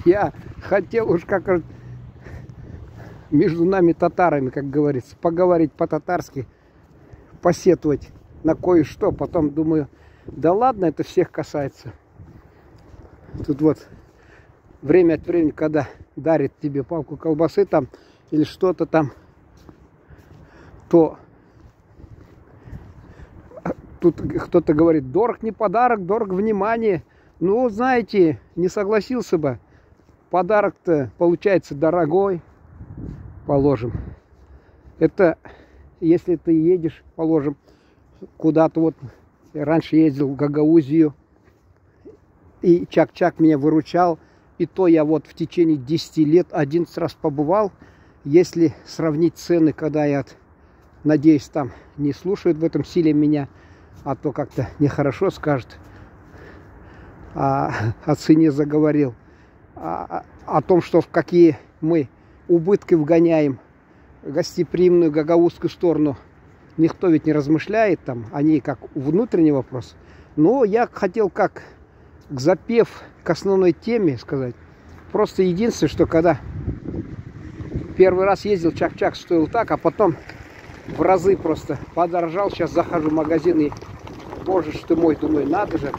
Я хотел уж как между нами татарами, как говорится, поговорить по-татарски, посетовать на кое-что. Потом думаю, да ладно, это всех касается. Тут вот время от времени, когда дарит тебе палку колбасы там или что-то там, то тут кто-то говорит, дорог не подарок, дорог внимание. Ну, знаете, не согласился бы. Подарок-то получается дорогой, положим. Это если ты едешь, положим, куда-то вот. Я раньше ездил в Гагаузию, и Чак-Чак меня выручал. И то я вот в течение 10 лет 11 раз побывал. Если сравнить цены, когда я, надеюсь, там не слушают в этом силе меня, а то как-то нехорошо скажет, о цене заговорил, о том, что в какие мы убытки вгоняем гостеприимную гагаузскую сторону, никто ведь не размышляет, там, они как внутренний вопрос. Но я хотел как запев к основной теме сказать. Просто единственное, что когда первый раз ездил, Чак-Чак стоил так, а потом в разы просто подорожал. Сейчас захожу в магазин и, боже ж ты мой, думаю, надо же,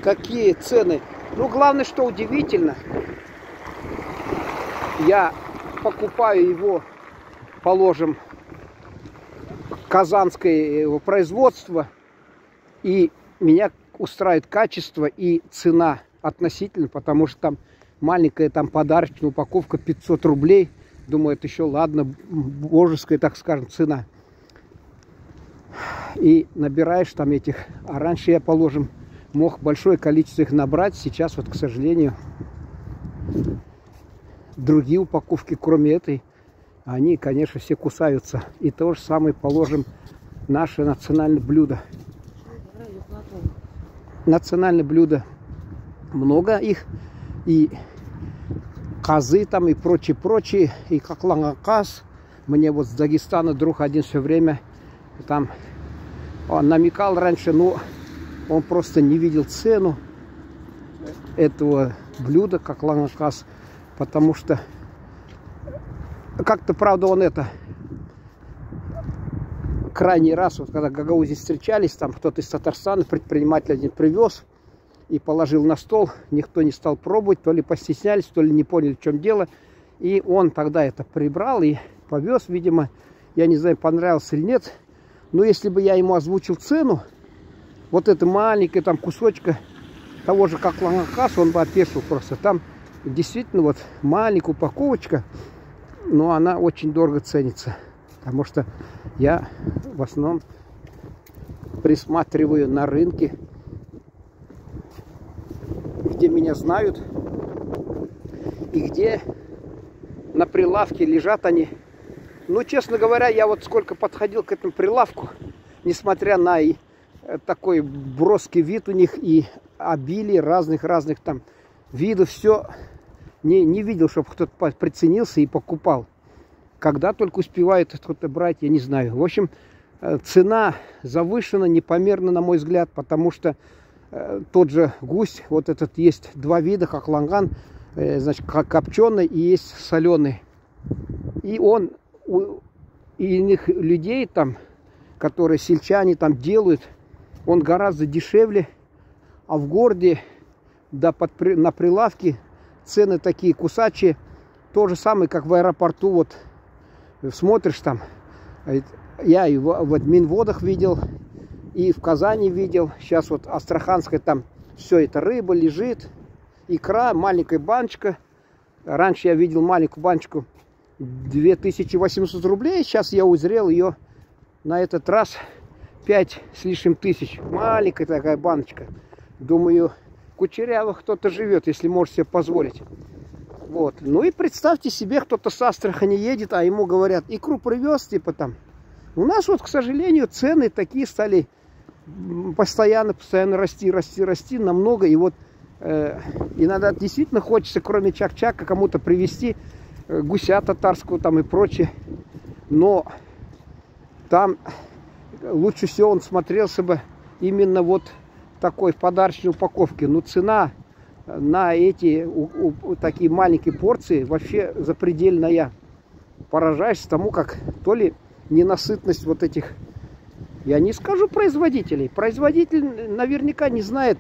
какие цены. Ну, главное, что удивительно, я покупаю его, положим, казанское его производство, и меня устраивает качество и цена относительно, потому что там маленькая там подарочная упаковка 500 рублей. Думаю, это еще ладно, божеская, так скажем, цена. И набираешь там этих, а раньше я, положим, мог большое количество их набрать. Сейчас вот, к сожалению, другие упаковки, кроме этой, они, конечно, все кусаются. И то же самое, положим, наше национальное блюдо. Национальное блюдо. Много их. И козы там, и прочее. И как лангакас. Мне вот с Дагестана друг один все время там он намекал раньше, но он просто не видел цену этого блюда, как лангакас. Потому что как-то, правда, он это крайний раз, вот когда в Гагаузии встречались, там кто-то из Татарстана, предприниматель один привез и положил на стол. Никто не стал пробовать, то ли постеснялись, то ли не поняли, в чем дело. И он тогда это прибрал и повез, видимо, я не знаю, понравился или нет. Но если бы я ему озвучил цену, вот это маленькое там кусочка того же, как лангакас, он бы опешил просто. Там действительно вот маленькая упаковочка, но она очень дорого ценится. Потому что я в основном присматриваю на рынке, где меня знают, и где на прилавке лежат они. Ну, честно говоря, я вот сколько подходил к этому прилавку, несмотря на и такой броский вид у них и обилие разных там видов, все не видел, чтобы кто-то приценился и покупал. Когда только успевает кто-то брать, я не знаю. В общем, цена завышена непомерно, на мой взгляд, потому что тот же гусь, вот этот есть два вида, как ланган, значит, как копченый и есть соленый. И он у иных людей там, которые сельчане там делают, он гораздо дешевле, а в городе, да, на прилавке цены такие кусачие. То же самое, как в аэропорту, вот смотришь там, я и в Минводах видел, и в Казани видел, сейчас вот Астраханская, там все это рыба лежит, икра, маленькая баночка. Раньше я видел маленькую баночку 2800 рублей, сейчас я узрел ее на этот раз 5 с лишним тысяч. Маленькая такая баночка. Думаю, кучеряво кто-то живет, если может себе позволить. Вот. Ну и представьте себе, кто-то с Астрахани едет, а ему говорят, икру привез, типа там. У нас вот, к сожалению, цены такие стали постоянно расти намного. И вот иногда действительно хочется, кроме Чак-Чака, кому-то привезти гуся татарского там и прочее. Но там лучше всего он смотрелся бы именно вот такой в подарочной упаковке. Ну, цена на эти такие маленькие порции вообще запредельная. Поражаешься тому, как то ли ненасытность вот этих, я не скажу производителей. Производитель наверняка не знает,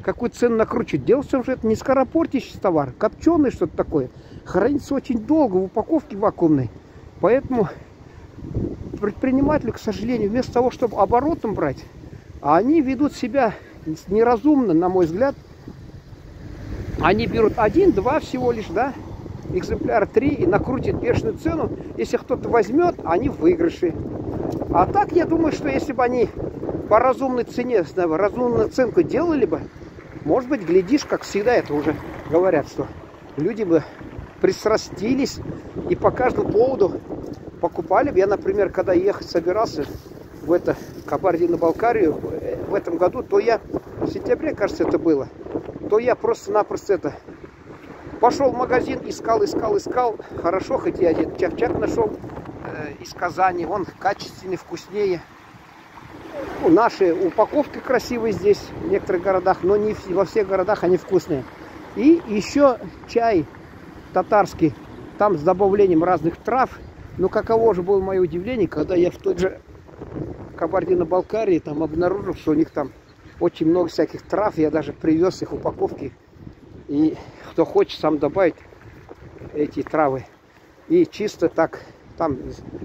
какую цену накручивать. Дело в том, что это не скоропортящийся товар, копченый что-то такое. Хранится очень долго в упаковке вакуумной. Поэтому предприниматели, к сожалению, вместо того, чтобы оборотом брать, они ведут себя неразумно, на мой взгляд. Они берут 1-2 всего лишь, да, экземпляр 3 и накрутят бешеную цену. Если кто-то возьмет, они в выигрыше. А так, я думаю, что если бы они по разумной цене, разумную оценку делали бы, может быть, глядишь, как всегда это уже говорят, что люди бы пристрастились и по каждому поводу покупали бы. Я, например, когда ехать собирался в это Кабардино-Балкарию в этом году, то я в сентябре, кажется, это было, то я просто-напросто это пошел в магазин, искал. Хорошо, хоть я один чак-чак нашел из Казани. Он качественный, вкуснее. Наши упаковки красивые здесь, в некоторых городах, но не во всех городах они вкусные. И еще чай татарский, там с добавлением разных трав. Но каково же было мое удивление, когда я в той же Кабардино-Балкарии там обнаружил, что у них там очень много всяких трав. Я даже привез их упаковки. И кто хочет, сам добавить эти травы. И чисто так, там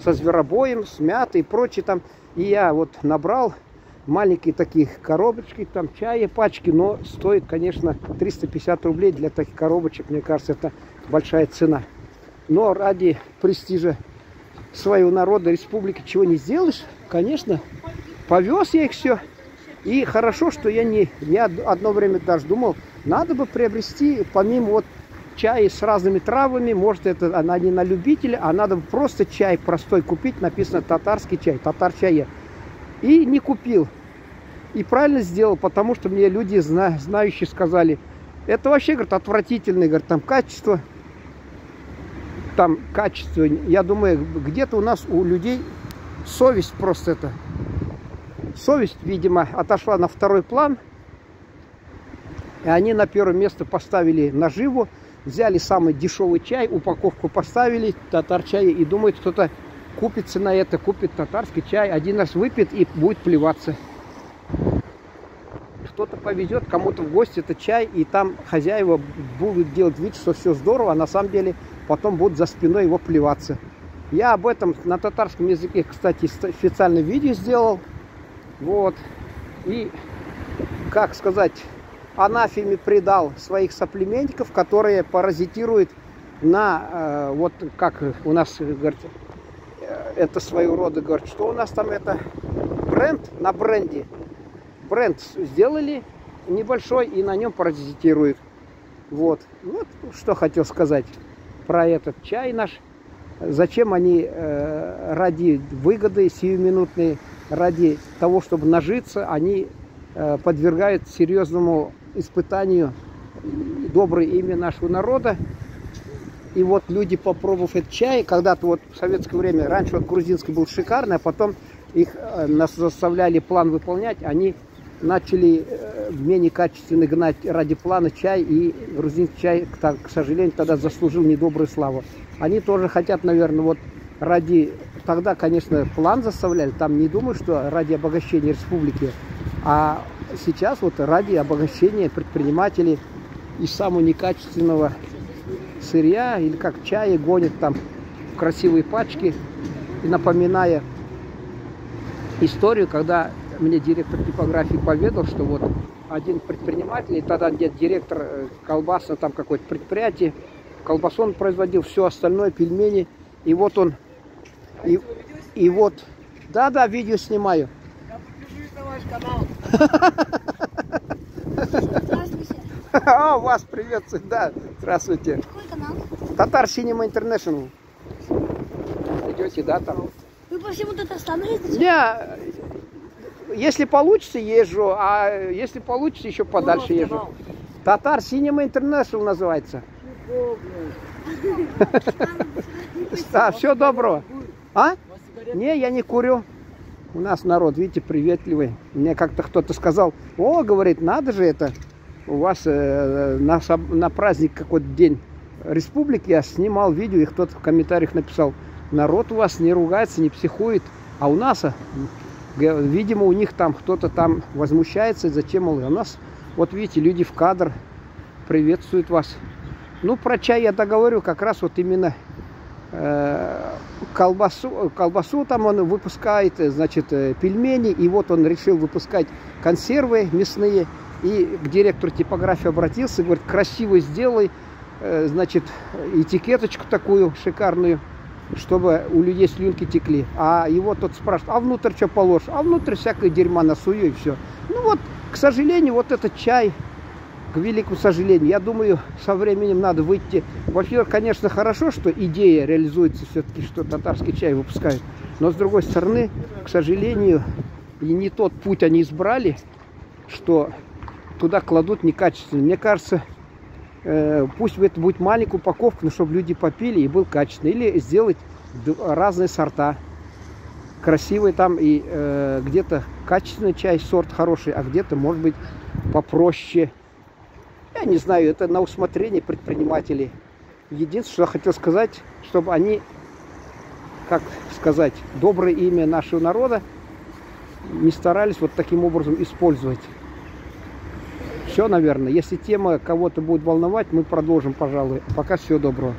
со зверобоем, с мятой и прочее там. И я вот набрал маленькие такие коробочки, там чая, пачки. Но стоит, конечно, 350 рублей для таких коробочек. Мне кажется, это большая цена. Но ради престижа своего народа, республики, чего не сделаешь, конечно, повез я их все. И хорошо, что я не одно время даже думал, надо бы приобрести, помимо вот чая с разными травами, может это она не на любителя, а надо бы просто чай простой купить, написано татарский чай, татар-чай. И не купил. И правильно сделал, потому что мне люди, знающие, сказали, это вообще, говорит, отвратительное, говорит, там качество. Я думаю, где-то у нас, у людей, совесть просто это. Совесть, видимо, отошла на второй план. И они на первое место поставили наживу. Взяли самый дешевый чай, упаковку поставили, татар-чай. И думают, кто-то купится на это, купит татарский чай. Один раз выпьет и будет плеваться. Кто-то повезет кому-то в гости это чай. И там хозяева будут делать вид, что все здорово. А на самом деле потом будут за спиной его плеваться. Я об этом на татарском языке, кстати, специальное видео сделал. Вот. И, как сказать, анафеме предал своих соплеменников, которые паразитируют на, вот как у нас, говорит, это своего рода, говорит, что у нас там это бренд на бренде. Бренд сделали небольшой и на нем паразитируют. Вот. Вот что хотел сказать про этот чай наш. Зачем они ради выгоды сиюминутной, ради того, чтобы нажиться, они подвергают серьезному испытанию доброе имя нашего народа. И вот люди, попробовав этот чай, когда-то вот в советское время, раньше вот грузинский был шикарный, а потом их нас заставляли план выполнять, они начали менее качественно гнать ради плана чай, и грузинский чай, к сожалению, тогда заслужил недобрую славу. Они тоже хотят, наверное, вот ради... Тогда, конечно, план заставляли, там не думаю, что ради обогащения республики, а сейчас вот ради обогащения предпринимателей из самого некачественного сырья, или как чая, гонят там в красивые пачки. И напоминая историю, когда мне директор типографии поведал, что вот один предприниматель, и тогда где директор колбасного там какое-то предприятие, колбасу он производил, все остальное, пельмени, и вот он, и вот, да, видео снимаю. Я подпишусь на ваш канал. Здравствуйте. О, вас приветствую, да, здравствуйте. Какой канал? Татар Cinema International. Идете, да, там? Вы по всему Татарстану ездите? Я, если получится, езжу, а если получится, еще подальше езжу. Татар Cinema International называется. Да, все доброго. А? Не, я не курю. У нас народ, видите, приветливый. Мне как-то кто-то сказал, о, говорит, надо же это, у вас на праздник какой-то день республики я снимал видео, и кто-то в комментариях написал: народ у вас не ругается, не психует, а у нас, видимо, у них там кто-то там возмущается, зачем, мол, у нас, вот видите, люди в кадр приветствуют вас. Ну, про чай я договорю, как раз вот именно колбасу там он выпускает, значит, пельмени, и вот он решил выпускать консервы мясные, и к директору типографии обратился, говорит: красиво сделай, значит, этикеточку такую шикарную, чтобы у людей слюнки текли. А его тот спрашивает: а внутрь что положишь? А внутрь всякое дерьма насую, и все. Ну вот, к сожалению, вот этот чай, к великому сожалению, я думаю, со временем надо выйти. Во-первых, конечно, хорошо, что идея реализуется все-таки, что татарский чай выпускают. Но с другой стороны, к сожалению, и не тот путь они избрали, что туда кладут некачественно. Мне кажется, пусть это будет маленькая упаковка, но чтобы люди попили и был качественный. Или сделать разные сорта. Красивый там и где-то качественный чай, сорт хороший, а где-то, может быть, попроще. Я не знаю, это на усмотрение предпринимателей. Единственное, что я хотел сказать, чтобы они, как сказать, доброе имя нашего народа не старались вот таким образом использовать. Все, наверное. Если тема кого-то будет волновать, мы продолжим, пожалуй. Пока всего доброго.